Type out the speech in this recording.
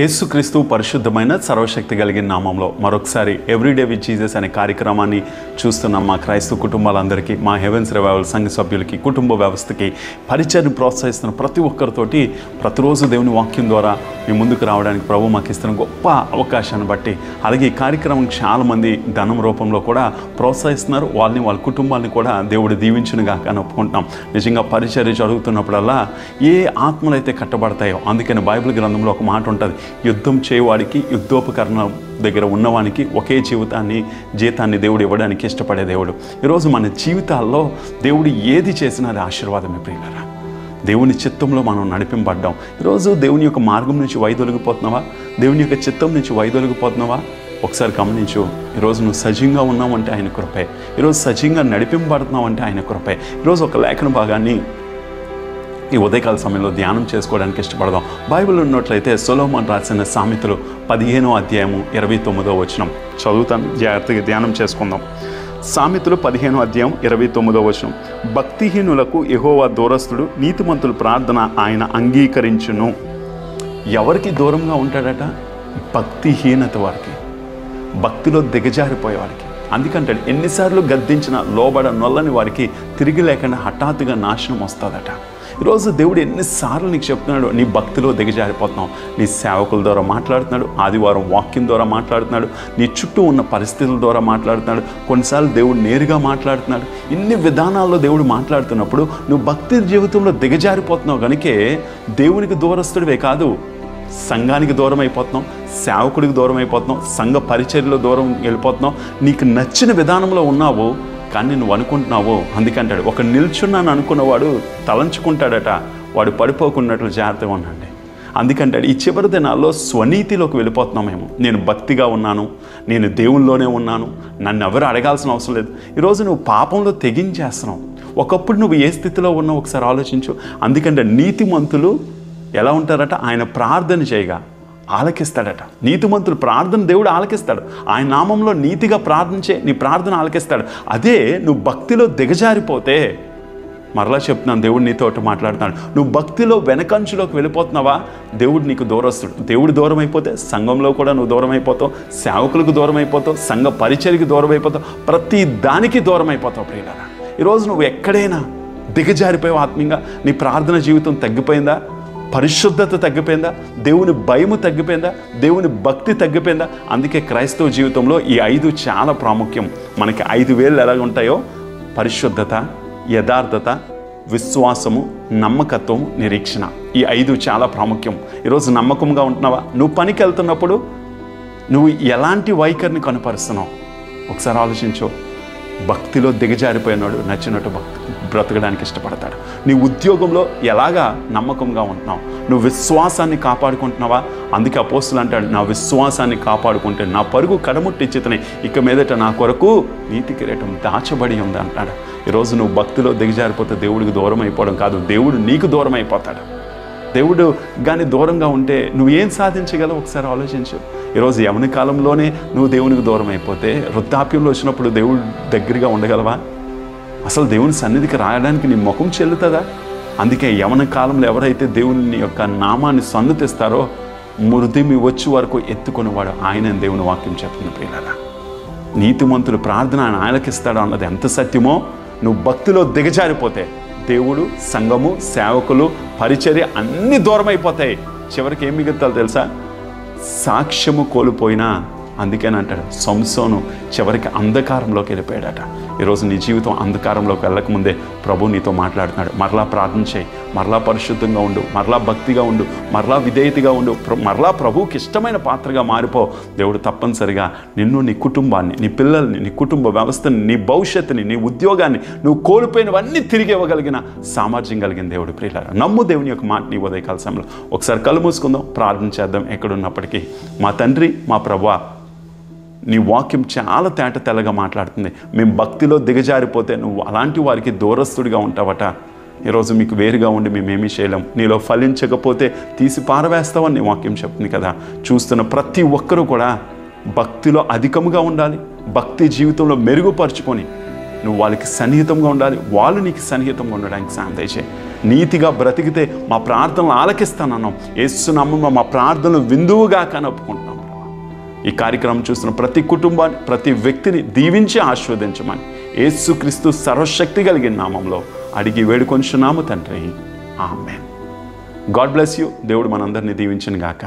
యేసుక్రీస్తు పరిశుద్ధమైన సర్వశక్తి కలిగిన నామంలో మరొకసారి ఎవ్రీడే విత్ జీసస్ అనే కార్యక్రమాన్ని చూస్తున్న మా క్రైస్తవ కుటుంబాలందరికీ, మా హెవెన్స్ రివైవల్ సంఘ సభ్యులకి, కుటుంబ వ్యవస్థకి, పరిచర్ని ప్రోత్సహిస్తున్న ప్రతి ఒక్కరితోటి ప్రతిరోజు దేవుని వాక్యం ద్వారా మీ ముందుకు రావడానికి ప్రభు మాకు ఇస్తున్న గొప్ప అవకాశాన్ని బట్టి, అలాగే ఈ కార్యక్రమం చాలామంది ధనం రూపంలో కూడా ప్రోత్సహిస్తున్నారు. వాళ్ళ కుటుంబాన్ని కూడా దేవుడు దీవించునుగా అని ఒప్పుకుంటున్నాం. నిజంగా పరిచర్య జరుగుతున్నప్పుడల్లా ఏ ఆత్మలైతే కట్టబడతాయో, అందుకని బైబిల్ గ్రంథంలో ఒక మాట ఉంటుంది, యుద్ధం చేయవాడికి యుద్ధోపకరణం దగ్గర ఉన్నవానికి ఒకే జీతాన్ని దేవుడు ఇవ్వడానికి ఇష్టపడే దేవుడు. ఈరోజు మన జీవితాల్లో దేవుడు ఏది చేసినా అది ఆశీర్వాదమే ప్రియులారా. దేవుని చిత్తంలో మనం నడిపింపడ్డాం. ఈరోజు దేవుని యొక్క మార్గం నుంచి వైదొలిగిపోతున్నావా? దేవుని యొక్క చిత్తం నుంచి వైదొలిగిపోతున్నావా? ఒకసారి గమనించు. ఈరోజు నువ్వు సజీవంగా ఉన్నావంటే ఆయన కృపే. ఈరోజు సజీవంగా నడిపింపబడుతున్నావు అంటే ఆయన కృపే. ఈరోజు ఒక లేఖన భాగాన్ని ఈ ఉదయకాల సమయంలో ధ్యానం చేసుకోవడానికి ఇష్టపడదాం. బైబిల్ ఉన్నట్లయితే సొలొమోను రాసిన సామెతలు 15వ అధ్యాయము 29వ వచనం చదువుతాను, జాగ్రత్తగా ధ్యానం చేసుకుందాం. సామెతలు 15వ అధ్యాయం 29వ వచనం. భక్తిహీనులకు యెహోవా దూరస్తుడు, నీతిమంతుల ప్రార్థన ఆయన అంగీకరించును. ఎవరికి దూరంగా ఉంటాడట? భక్తిహీనత వారికి, భక్తిలో దిగజారిపోయేవారికి. అందుకంటే ఎన్నిసార్లు గద్దించిన లోబడ నొల్లని వారికి తిరిగి లేకుండా హఠాత్తుగా నాశనం వస్తుందట. ఈరోజు దేవుడు ఎన్నిసార్లు నీకు చెప్తున్నాడు, నీ భక్తిలో దిగజారిపోతున్నావు. నీ సేవకుల ద్వారా మాట్లాడుతున్నాడు, ఆదివారం వాక్యం ద్వారా మాట్లాడుతున్నాడు, నీ చుట్టూ ఉన్న పరిస్థితుల ద్వారా మాట్లాడుతున్నాడు, కొన్నిసార్లు దేవుడు నేరుగా మాట్లాడుతున్నాడు. ఇన్ని విధానాల్లో దేవుడు మాట్లాడుతున్నప్పుడు నువ్వు భక్తి జీవితంలో దిగజారిపోతున్నావు కనుకే దేవునికి దూరస్తుడివే కాదు, సంఘానికి దూరం అయిపోతున్నావు, సేవకుడికి దూరం అయిపోతున్నావు, సంఘ పరిచర్యలో దూరం వెళ్ళిపోతున్నావు. నీకు నచ్చిన విధానంలో ఉన్నావు కానీ నువ్వు అనుకుంటున్నావు. అందుకంటాడు, ఒక నిల్చున్నాను అనుకున్నవాడు తలంచుకుంటాడట, వాడు పడిపోకున్నట్లు జాగ్రత్తగా ఉండండి. అందుకంటాడు, ఈ చివరి దినాల్లో స్వనీతిలోకి వెళ్ళిపోతున్నాం మేము. నేను భక్తిగా ఉన్నాను, నేను దేవుల్లోనే ఉన్నాను, నన్ను ఎవరు అడగాల్సిన అవసరం లేదు. ఈరోజు నువ్వు పాపంలో తెగించేస్తున్నావు. ఒకప్పుడు నువ్వు ఏ స్థితిలో ఉన్నావు ఒకసారి ఆలోచించు. అందుకంటే నీతిమంతులు ఎలా ఉంటారట? ఆయన ప్రార్థన చేయగా ఆలకిస్తాడట. నీతిమంతులు ప్రార్థన దేవుడు ఆలకిస్తాడు. ఆయన నామంలో నీతిగా ప్రార్థించే నీ ప్రార్థన ఆలకిస్తాడు. అదే నువ్వు భక్తిలో దిగజారిపోతే, మరలా చెప్తున్నాను, దేవుడు నీతో మాట్లాడుతున్నాడు, నువ్వు భక్తిలో వెనకంచులోకి వెళ్ళిపోతున్నావా, దేవుడు నీకు దూరస్తుడు. దేవుడు దూరం అయిపోతే సంఘంలో కూడా నువ్వు దూరం అయిపోతావు, సేవకులకు దూరం అయిపోతావు, సంఘ పరిచర్యకి దూరం అయిపోతావు, ప్రతి దానికి దూరం అయిపోతావు ప్రియులారా. ఈరోజు నువ్వు ఎక్కడైనా దిగజారిపోయావు ఆత్మీయంగా, నీ ప్రార్థన జీవితం తగ్గిపోయిందా, పరిశుద్ధత తగ్గిపోయిందా, దేవుని భయము తగ్గిపోయిందా, దేవుని భక్తి తగ్గిపోయిందా? అందుకే క్రైస్తవ జీవితంలో ఈ 5 చాలా ప్రాముఖ్యం. మనకి 5 వేళ్ళు ఎలాగ ఉంటాయో, పరిశుద్ధత, యథార్థత, విశ్వాసము, నమ్మకత్వం, నిరీక్షణ. ఈ 5 చాలా ప్రాముఖ్యం. ఈరోజు నమ్మకంగా ఉంటున్నావా? నువ్వు పనికి వెళ్తున్నప్పుడు నువ్వు ఎలాంటి వైఖరిని కనపరుస్తున్నావు ఒకసారి ఆలోచించు. భక్తిలో దిగజారిపోయినాడు నచ్చినట్టు బ్రతకడానికి ఇష్టపడతాడు. నీ ఉద్యోగంలో ఎలాగా నమ్మకంగా ఉంటున్నావు? నువ్వు విశ్వాసాన్ని కాపాడుకుంటున్నావా? అందుకే అపోస్తులు అంటాడు, నా విశ్వాసాన్ని కాపాడుకుంటే నా పరుగు కడముట్టిచ్చితనే, ఇక మీదట నా కొరకు నీతి కిరీటం దాచబడి ఉంది అంటాడు. ఈరోజు నువ్వు భక్తిలో దిగజారిపోతే దేవుడికి దూరం అయిపోవడం కాదు, దేవుడు నీకు దూరం అయిపోతాడు. దేవుడు కానీ దూరంగా ఉంటే నువ్వేం సాధించగలవు ఒకసారి ఆలోచించు. ఈరోజు యవన కాలంలోనే నువ్వు దేవునికి దూరం అయిపోతే వృద్ధాప్యంలో వచ్చినప్పుడు దేవుడు దగ్గరగా ఉండగలవా? అసలు దేవుని సన్నిధికి రాయడానికి నీ ముఖం చెల్లుతుందా? అందుకే యవన కాలంలో ఎవరైతే దేవుని యొక్క నామాన్ని సన్నుతిస్తారో మృతిమి వచ్చి వరకు ఎత్తుకునేవాడు ఆయన దేవుని వాక్యం చెప్తున్న ప్రియులారా. నీతిమంతులు ప్రార్థన ఆయన ఆలకిస్తాడు అన్నది ఎంత సత్యమో, నువ్వు భక్తిలో దిగజారిపోతే దేవుడు, సంఘము, సేవకులు, పరిచర్య అన్నీ దూరం అయిపోతాయి. చివరికి ఏం మిగులుతాలో తెలుసా? సాక్ష్యము కోల్పోయినా. అందుకేనంటాడు సంసోను చివరికి అంధకారంలోకి వెళ్ళిపోయాడట. ఈరోజు నీ జీవితం అంధకారంలోకి వెళ్ళకముందే ప్రభు నీతో మాట్లాడుతున్నాడు. మరలా ప్రార్థన చేయి, మరలా పరిశుద్ధంగా ఉండు, మరలా భక్తిగా ఉండు, మరలా విధేయతగా ఉండు, మరలా ప్రభువుకి ఇష్టమైన పాత్రగా మారిపో. దేవుడు తప్పనిసరిగా నిన్ను, నీ కుటుంబాన్ని, నీ పిల్లల్ని, నీ కుటుంబ వ్యవస్థని, నీ భవిష్యత్తుని, నీ ఉద్యోగాన్ని, నువ్వు కోల్పోయినవన్నీ తిరిగి ఇవ్వగలిగిన సామర్థ్యం కలిగిన దేవుడు ప్రియులారా. నమ్ము దేవుని యొక్క మాట నీ ఉదయకాల సమయంలో. ఒకసారి కళ్ళు మూసుకుందాం, ప్రార్థన చేద్దాం. ఎక్కడున్నప్పటికీ మా తండ్రి, మా ప్రభువా, నీ వాక్యం చాలా తేట తెల్లగా మాట్లాడుతుంది. మేము భక్తిలో దిగజారిపోతే నువ్వు అలాంటి వారికి దూరస్తుడిగా ఉంటావట. ఈరోజు మీకు వేరుగా ఉండి మేమేమీ చేయలేం, నీలో ఫలించకపోతే తీసి పారవేస్తావని నీ వాక్యం చెప్తుంది కదా. చూస్తున్న ప్రతి ఒక్కరూ కూడా భక్తిలో అధికముగా ఉండాలి, భక్తి జీవితంలో మెరుగుపరుచుకొని నువ్వు వాళ్ళకి సన్నిహితంగా ఉండాలి, వాళ్ళు నీకు సన్నిహితంగా ఉండడానికి సాయం దయచేయి. నీతిగా బ్రతికితే మా ప్రార్థనలు ఆలకిస్తానన్నాం. యేసు నామములో మా ప్రార్థనలు విందువుగా కనొప్పుకుంటున్నాం. ఈ కార్యక్రమం చూస్తున్న ప్రతి కుటుంబాన్ని, ప్రతి వ్యక్తిని దీవించి ఆశీర్వదించమని యేసుక్రీస్తు సర్వశక్తి కలిగిన నామంలో అడిగి వేడుకొంచున్నాము తండ్రి. ఆమేన్. God bless you. దేవుడు మనందరినీ దీవించును గాక.